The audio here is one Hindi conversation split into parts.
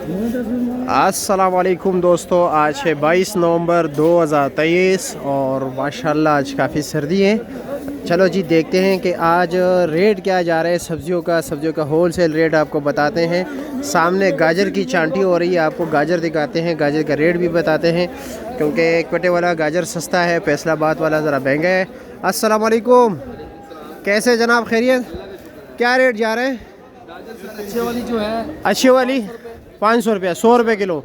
अस्सलाम वालेकुम दोस्तों, आज है 22 नवंबर 2023 और माशाल्लाह आज काफ़ी सर्दी है। चलो जी देखते हैं कि आज रेट क्या जा रहा है सब्जियों का होलसेल रेट आपको बताते हैं। सामने गाजर की चांटी हो रही है, आपको गाजर दिखाते हैं, गाजर का रेट भी बताते हैं क्योंकि क्वेटे वाला गाजर सस्ता है, फैसलाबाद वाला ज़रा महंगा है। अस्सलाम वालेकुम, कैसे जनाब, खैरियत? क्या रेट जा रहे हैं? अच्छे वाली जो है अच्छी वाली 500 रुपया, 100 रुपये किलो।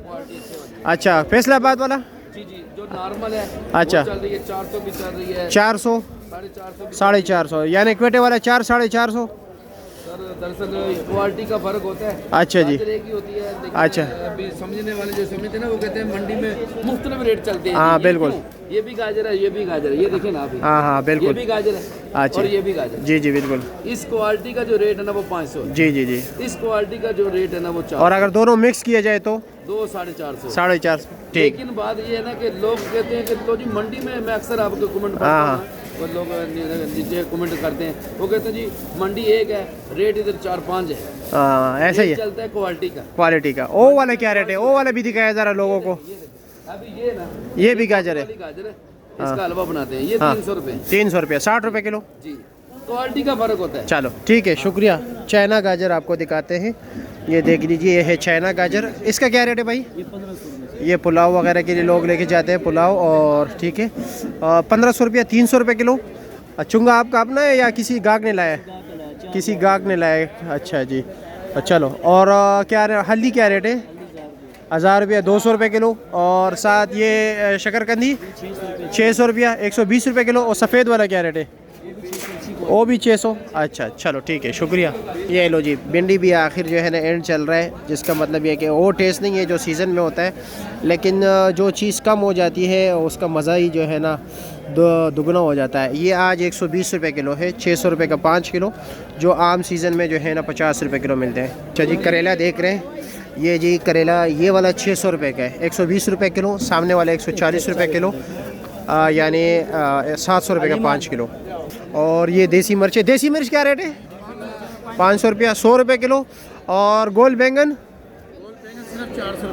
अच्छा, फैसलाबाद वाला जी जो नॉर्मल है अच्छा चल रही है 400 भी चल रही है, 400 450 450, यानी क्वेटे वाला 400 सर। दरअसल क्वालिटी का फर्क होता है। अच्छा जी, गाजर एक ही होती है लेकिन अच्छा। अभी समझने वाले जो समझते हैं ना वो कहते हैं मंडी में मुख्तलिफ रेट चलते हैं। हाँ ये बिल्कुल, क्यों? ये भी गाजर है, ये भी गाजर है, ये देखिए ना अभी। हाँ हाँ ये बिल्कुल, भी गाजर है अच्छा और ये भी गाजर। जी जी बिल्कुल, इस क्वालिटी का जो रेट है ना वो 500 है। जी जी जी। इस क्वालिटी का जो रेट है ना वो 400। और अगर दोनों मिक्स किया जाए तो 200-450। 450, ठीक। लेकिन बात ये है ना कि लोग कहते हैं कि लो जी मंडी में, मैं अक्सर आपके कमेंट पढ़ता हाँ, हूँ, वो लोग नीचे कमेंट करते हैं, वो कहते हैं जी मंडी एक है, रेट इधर 4-5 है। हाँ ऐसा ही ये है, चलता है क्वालिटी का। क्वालिटी का। ओ वाला क्या रेट है? ओ वाला भी दिखाया ज़रा लोगों को। अभी ये ना, ये भी गाजर है, वाली गाजर है, इसका हलवा बनाते हैं, ये 300 रुपये 300 रुपया, 60 रुपये किलो। जी। क्वालिटी का फर्क होता है। चलो ठीक है, शुक्रिया। चाइना गाजर आपको दिखाते हैं, ये देख लीजिए, ये है चाइना गाजर। इसका क्या रेट है भाई? ये पुलाव वगैरह के लिए लोग लेके जाते हैं, पुलाव, और ठीक है 1500 रुपया, 300 रुपये किलो। चुंगा आपका अपना है या किसी गाहक ने लाया है? किसी गाहक ने लाया है, अच्छा जी। चलो, और क्या हल्दी क्या रेट है? 1000 रुपया, 200 रुपये किलो। और साथ ये शकरकंदी 600 रुपया, 120 रुपये किलो। और सफ़ेद वाला क्या रेट है? वो भी 600। अच्छा चलो ठीक है, शुक्रिया। ये लो जी, भिंडी भी आखिर जो है ना एंड चल रहा है, जिसका मतलब ये है कि वो टेस्ट नहीं है जो सीज़न में होता है, लेकिन जो चीज़ कम हो जाती है उसका मज़ा ही जो है ना दुगना हो जाता है। ये आज 120 रुपये किलो है, 600 रुपये का 5 किलो, जो आम सीज़न में जो है ना 50 रुपये किलो मिलते हैं। अच्छा जी, करेला देख रहे हैं, ये जी करेला, ये वाला 600 रुपये का है, 120 रुपये किलो। सामने वाला 140 रुपये किलो, यानी 700 रुपये का 5 किलो। और ये देसी मिर्च है, देसी मिर्च क्या रेट है? 500 रुपया, 100 रुपये किलो। और गोल बैंगन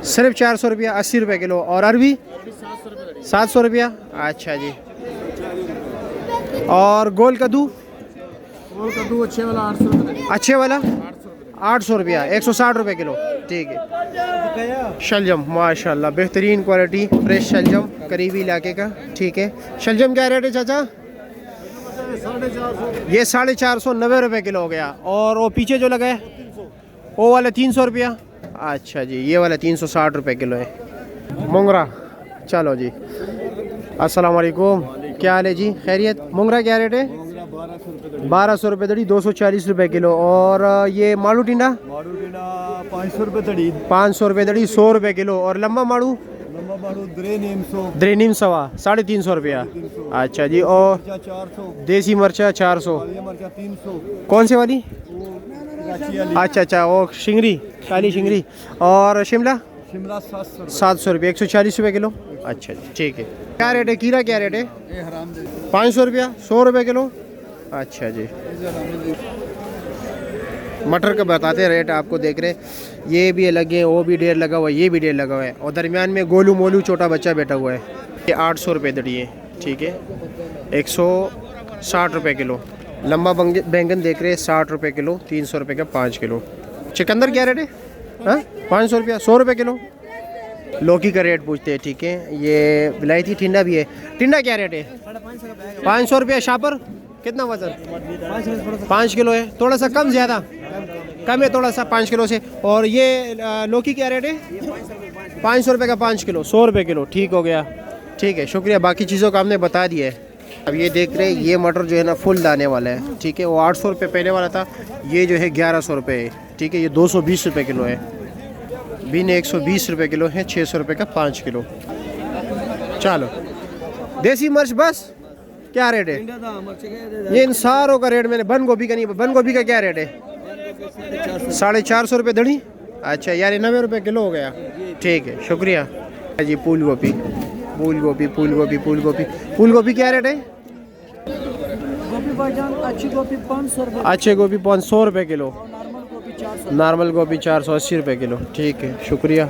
सिर्फ 400 रुपया, 80 रुपये किलो। और अरबी 700 रुपया, अच्छा जी। और गोल कद्दू अच्छे वाला 800 रुपये, अच्छे वाला 800 रुपया, 160 रुपये किलो, ठीक है। शलजम माशाल्लाह बेहतरीन क्वालिटी, फ्रेश शलजम, करीबी इलाके का, ठीक है। शलजम क्या रेट है चाचा? ये 450, 90 रुपये किलो हो गया। और वो पीछे जो लगा है वो वाला 300 रुपया, अच्छा जी। ये वाला 360 रुपये किलो है। मोंगरा, चलो जी, अस्सलाम वालेकुम, क्या हाल है जी, खैरियत? मोंगरा क्या रेट है? 1200 रुपये दड़ी, 240 रुपये किलो। और ये माड़ू टिंडा 500 रुपये दड़ी, 500 रुपये दड़ी, 100 रुपये किलो। और लंबा माड़ू द्रेनीम सवा 350 रुपया, अच्छा जी। और 400, देसी मिर्चा 400, 300, कौन से वाली? अच्छा अच्छा, वो शिंगरी, काली शिंगरी। और शिमला 700 रुपये, 140 रुपये किलो, अच्छा जी, ठीक है। क्या रेट है कीरा, क्या रेट है? 500 रुपया, 100 रुपये किलो, अच्छा जी। मटर का बताते रेट आपको, देख रहे, ये भी अलग है, वो भी ढेर लगा हुआ है, ये भी ढेर लगा हुआ है, और दरमियान में गोलू मोलू छोटा बच्चा बैठा हुआ है। ये 800 रुपये दड़ी है, ठीक है, 160 रुपये किलो। लंबा बैंगन देख रहे हैं 60 रुपये किलो, 300 रुपये का 5 किलो। चुकंदर क्या रेट है? हाँ 500 रुपया, 100 रुपये किलो। लौकी का रेट पूछते हैं, ठीक है। ये विलायती टिंडा भी है, टिंडा क्या रेट है? 500 रुपया। शापर कितना वजन? 5 किलो है, थोड़ा सा कम, ज़्यादा कम है थोड़ा सा 5 किलो से। और ये लौकी क्या रेट है? 500 रुपये का 5 किलो, 100 रुपये किलो, ठीक हो गया, ठीक है, शुक्रिया। बाकी चीज़ों का हमने बता दिया है। अब ये देख रहे हैं, ये मटर जो है ना फुल दाने वाला है, ठीक है, वो 800 रुपये पहले वाला था, ये जो है 1100 रुपये है, ठीक है। ये 220 रुपये किलो है, बीन 120 रुपये किलो है, 600 रुपये का 5 किलो। चलो, देसी मिर्च बस क्या रेट है? ये इन सारों का रेट मैंने, बंद गोभी का नहीं, बंद गोभी का क्या रेट है? 450 रुपये दड़ी, अच्छा, यानी 90 रुपये किलो हो गया, ठीक है, शुक्रिया जी। फूल गोभी, फूल गोभी, फूल गोभी, फूल गोभी, फूल गोभी क्या रेट है? गोभी भाईजान अच्छी गोभी 500 रुपये, अच्छे गोभी 500 रुपये किलो, नॉर्मल गोभी 480 रुपये किलो। ठीक है, शुक्रिया।